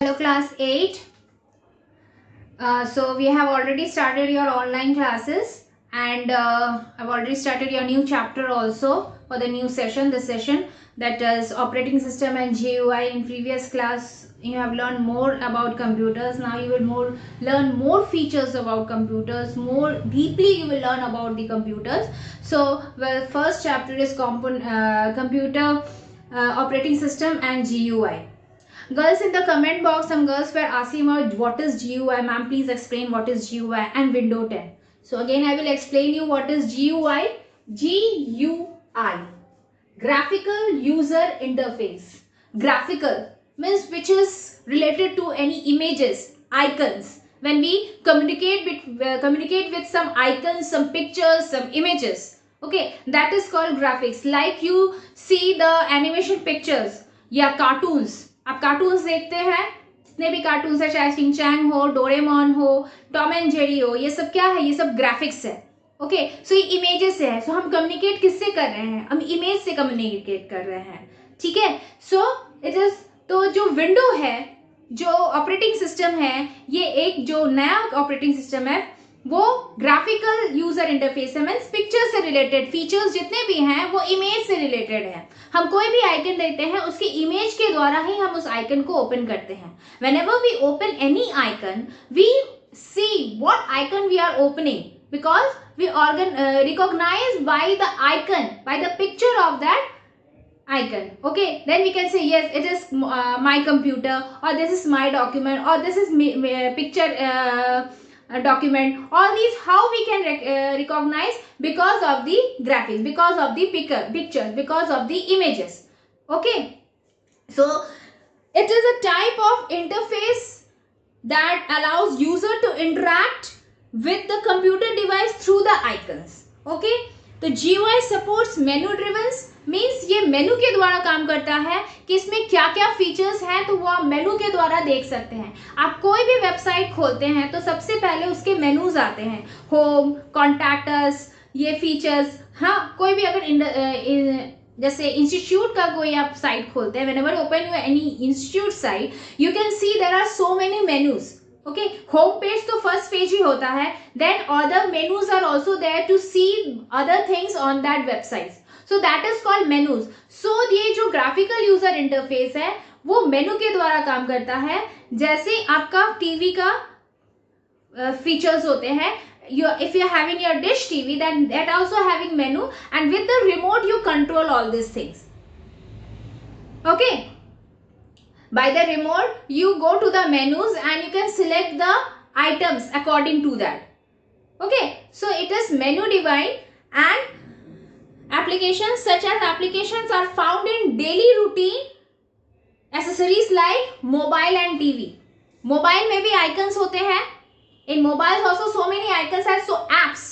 Hello class 8. So we have already started your online classes and I've already started your new chapter also for the new session, this session, that is operating system and GUI. In previous class you have learned more about computers. Now you will learn more features about computers, more deeply you will learn about the computers. So well, first chapter is computer operating system and GUI. Girls, in the comment box, some girls were asking about what is GUI. Ma'am, please explain what is GUI and Window 10. So again, I will explain you what is GUI. GUI, Graphical User Interface. Graphical means which is related to any images, icons. When we communicate with some icons, some pictures, some images. Okay, that is called graphics. Like you see the animation pictures या cartoons, आप cartoons देखते हैं, जितने भी cartoons है, चाहे Shinchan हो, Doraemon हो, टॉम एंड जेरी हो, ये सब क्या है? ये सब ग्राफिक्स है. ओके, सो ये इमेजेस से है. सो हम कम्युनिकेट किससे कर रहे हैं? हम इमेज से कम्युनिकेट कर रहे हैं. ठीक है. सो इट इज, तो जो विंडो है, जो ऑपरेटिंग सिस्टम है, ये एक जो नया ऑपरेटिंग सिस्टम है, वो ग्राफिकल यूजर इंटरफेस है. मीन्स पिक्चर से रिलेटेड फीचर्स जितने भी हैं वो इमेज से रिलेटेड है. हम कोई भी आइकन देते हैं, उसके इमेज के द्वारा ही हम उस आइकन को ओपन करते हैं. Whenever we open any icon, we see what icon we are opening, because we recognize by the icon, by the picture of that icon. Okay, then we can say yes, it is my computer, or this is my document, or this is picture document. All these how we can recognize? Because of the graphics, because of the pictures, because of the images. Okay, so it is a type of interface that allows user to interact with the computer device through the icons. Okay, तो GUI supports menu driven, means ये मेनू के द्वारा काम करता है कि इसमें क्या क्या फीचर्स हैं, तो वो आप मेनू के द्वारा देख सकते हैं. आप कोई भी वेबसाइट खोलते हैं तो सबसे पहले उसके मेनूज आते हैं, होम, कॉन्टैक्ट अस, ये फीचर्स. हाँ, कोई भी अगर जैसे इंस्टीट्यूट का कोई आप साइट खोलते हैं, whenever open you any institute site, you can see there are so many menus. Okay, home page तो फर्स्ट पेज ही होता है, then other menus are also there to see other things on that website. So that is called menus. So ये जो graphical user interface है वो मेनू के द्वारा काम करता है. जैसे आपका टीवी का फीचर्स होते हैं, if you're having your dish TV, then that also having menu, and with the remote you control all these things. Okay, by the remote you go to the menus and you can select the items according to that. Okay, so it is menu device. And applications such as applications are found in daily routine accessories like mobile and TV. Mobile में भी icons होते हैं. In mobiles also so many icons are, so apps.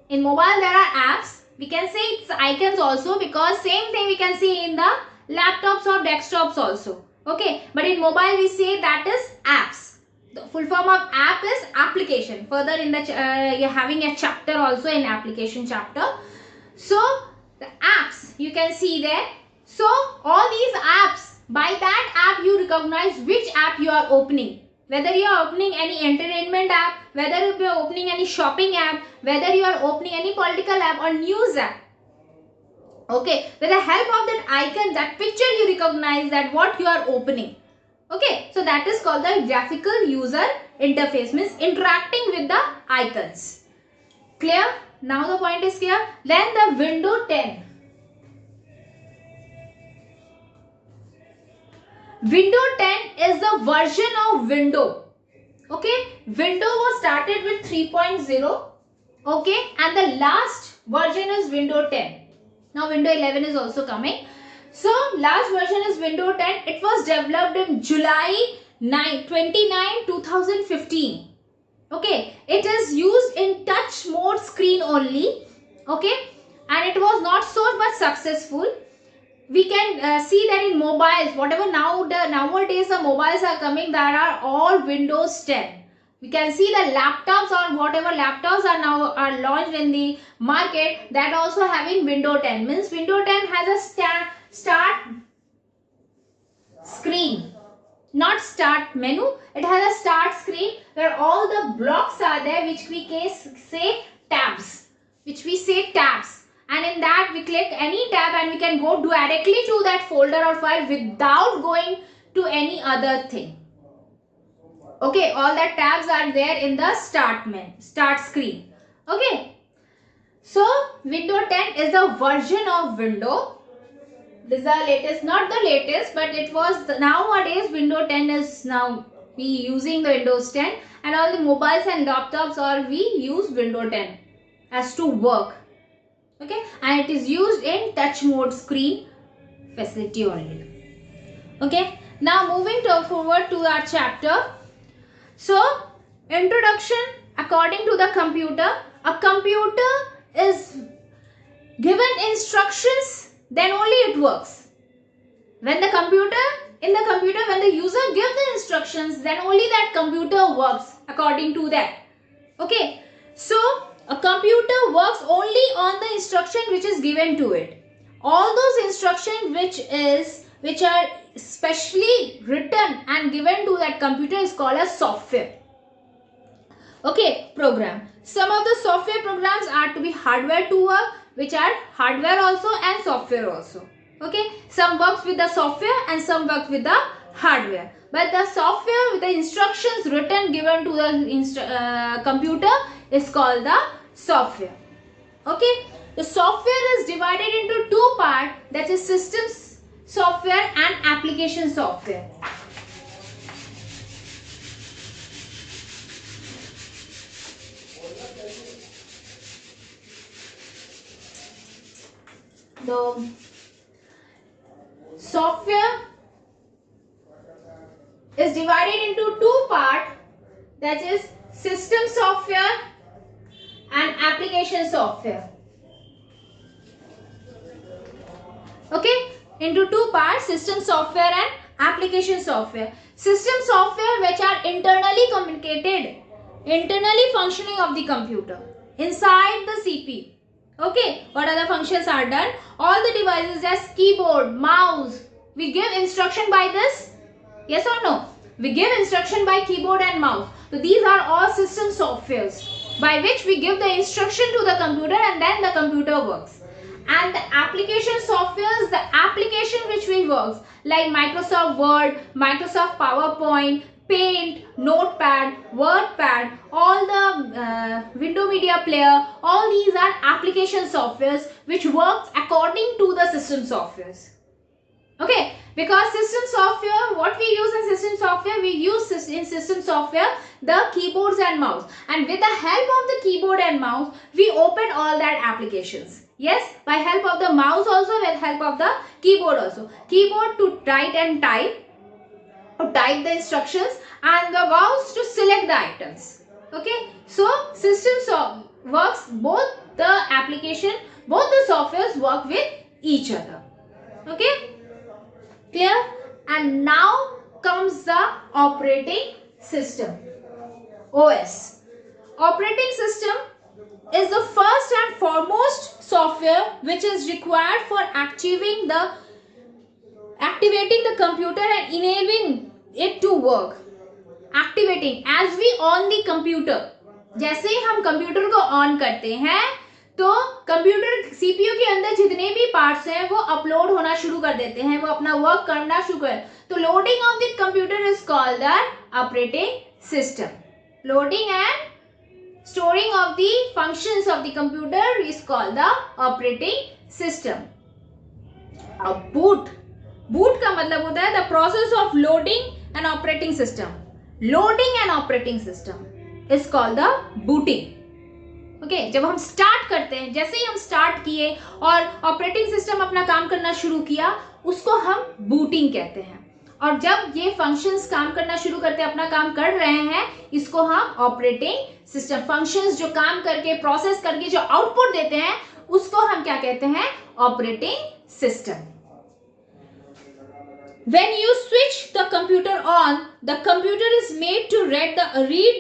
In mobile there are apps. We can say it's icons also, because same thing we can see in the laptops or desktops also. Okay, but in mobile we say that is apps. The full form of app is application. Further in the you're having a chapter also in application chapter. So the apps you can see there. So all these apps, by that app you recognize which app you are opening. Whether you are opening any entertainment app, whether you are opening any shopping app, whether you are opening any political app or news app. Okay, with the help of that icon, that picture, you recognize that what you are opening. Okay, so that is called the graphical user interface, means interacting with the icons. Clear? Now the point is clear. Then the Window 10. Window 10 is the version of Window. Okay, Window was started with 3.0. Okay, and the last version is Window 10. Now Window 11 is also coming. So last version is Window 10. It was developed in July 29, 2015. Okay, it is used in touch mode screen only. Okay, and it was not so much successful. We can see that in mobiles, whatever nowadays the mobiles are coming, that are all Windows 10. We can see the laptops or whatever laptops are now are launched in the market, that also having Window 10. Means Window 10 has a start screen. not start menu. It has a start screen where all the blocks are there, which we say tabs, and in that we click any tab and we can go directly to that folder or file without going to any other thing. Okay, all the tabs are there in the start screen. Okay, so Windows 10 is the version of Windows. This is the latest, not the latest, but it was nowadays Windows 10 is now we using the Windows 10, and all the mobiles and laptops are we use Windows 10 as to work. Okay, and it is used in touch mode screen facility only. Okay, now moving forward to our chapter. So, introduction. According to the computer, a computer is given instructions, then only it works. When the user gives the instructions, then only that computer works according to that. Okay, so a computer works only on the instruction which is given to it. All those instructions which are specially written and given to that computer is called a software. Okay, program. Some of the software programs are to be hardware to work, which are hardware also and software also. Okay, some works with the software and some works with the hardware. But the software with the instructions written given to the computer is called the software. Okay, the software is divided into two parts, that is systems software and application software. The software is divided into two parts, that is system software and application software. Okay, into two parts, system software and application software. System software which are internally functioning of the computer inside the CPU. Okay, what other functions are done? All the devices as keyboard, mouse, we give instruction by this? Yes or no? We give instruction by keyboard and mouse. So these are all system softwares by which we give the instruction to the computer and then the computer works. And the application softwares, the application which we works like Microsoft Word, Microsoft PowerPoint, Paint, Notepad, WordPad, all the Windows Media Player, all these are application softwares which works according to the system softwares. Okay, because system software, what we use in system software, we use in system software the keyboards and mouse, and with the help of the keyboard and mouse, we open all that applications. Yes, by help of the mouse also, with help of the keyboard also. Keyboard to write and type the instructions, and the mouse to select the items. Okay, so system works, both the application, both the softwares work with each other. Okay, clear? And now comes the operating system, OS. Operating system is the first and foremost software which is required for activating the computer and enabling it to work. Activating, as we on the computer, जैसे ही हम computer को on करते हैं तो computer CPU के अंदर जितने भी पार्ट्स हैं वो अपलोड होना शुरू कर देते हैं, वो अपना वर्क करना शुरू कर, तो loading of the computer is called the operating system. Loading and storing of the functions of the computer is called the operating system. boot का मतलब होता है the process of loading an operating system. Loading an operating system is called the booting. Okay, जब हम start करते हैं, जैसे ही हम स्टार्ट किए और ऑपरेटिंग सिस्टम अपना काम करना शुरू किया, उसको हम बूटिंग कहते हैं. और जब ये फंक्शंस काम करना शुरू करते हैं, अपना काम कर रहे हैं, इसको हम ऑपरेटिंग सिस्टम, फंक्शंस जो काम करके प्रोसेस करके जो आउटपुट देते हैं उसको हम क्या कहते हैं? Operating system. When you switch the computer on, the computer is made to read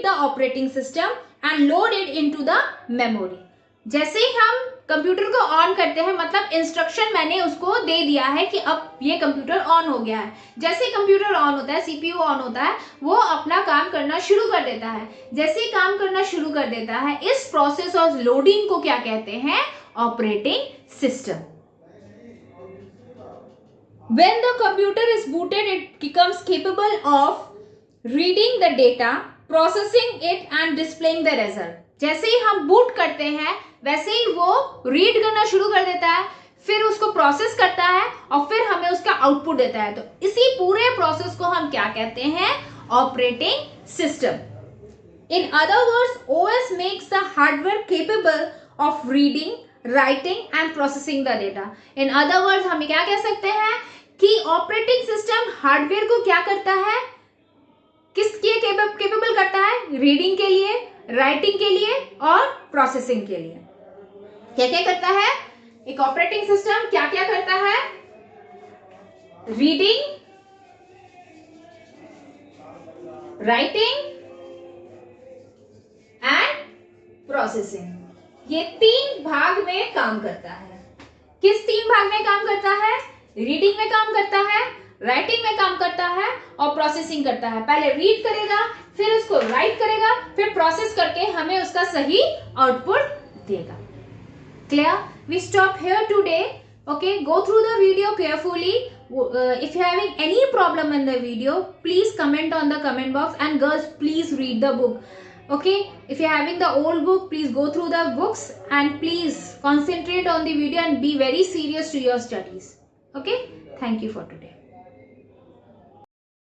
the operating system and load it into the memory. जैसे ही हम कंप्यूटर को ऑन करते हैं, मतलब इंस्ट्रक्शन मैंने उसको दे दिया है कि अब ये कंप्यूटर ऑन हो गया है। जैसे ही कंप्यूटर ऑन होता है, सीपीयू ऑन होता है, वो अपना काम करना शुरू कर देता है। जैसे ही काम करना शुरू कर देता है, इस प्रोसेस ऑफ लोडिंग को क्या कहते हैं? Operating system. When the computer is booted, it becomes capable of reading the data, processing it and displaying the result. जैसे ही हम बूट करते हैं वैसे ही वो रीड करना शुरू कर देता है, फिर उसको प्रोसेस करता है और फिर हमें उसका आउटपुट देता है। तो इसी पूरे प्रोसेस को हम क्या कहते हैं? Operating system. In other words, OS makes the hardware capable of reading, writing and processing the data. In other words, हम क्या कह सकते हैं कि ऑपरेटिंग सिस्टम हार्डवेयर को क्या करता है? किसके केपेबल करता है? रीडिंग के लिए, राइटिंग के लिए और प्रोसेसिंग के लिए। क्या क्या करता है एक ऑपरेटिंग सिस्टम? क्या क्या करता है? रीडिंग, राइटिंग एंड प्रोसेसिंग, ये 3 भाग में काम करता है। किस 3 भाग में काम करता है? रीडिंग में काम करता है, राइटिंग में काम करता है और प्रोसेसिंग करता है। पहले रीड करेगा, फिर उसको राइट करेगा, फिर प्रोसेस करके हमें उसका सही आउटपुट देगा। Clear? We stop here today. Okay, go through the video carefully. If you're having any problem in the video, please comment on the comment box, and girls, please read the book. Okay, if you're having the old book, please go through the books and please concentrate on the video and be very serious to your studies. Okay, thank you for today.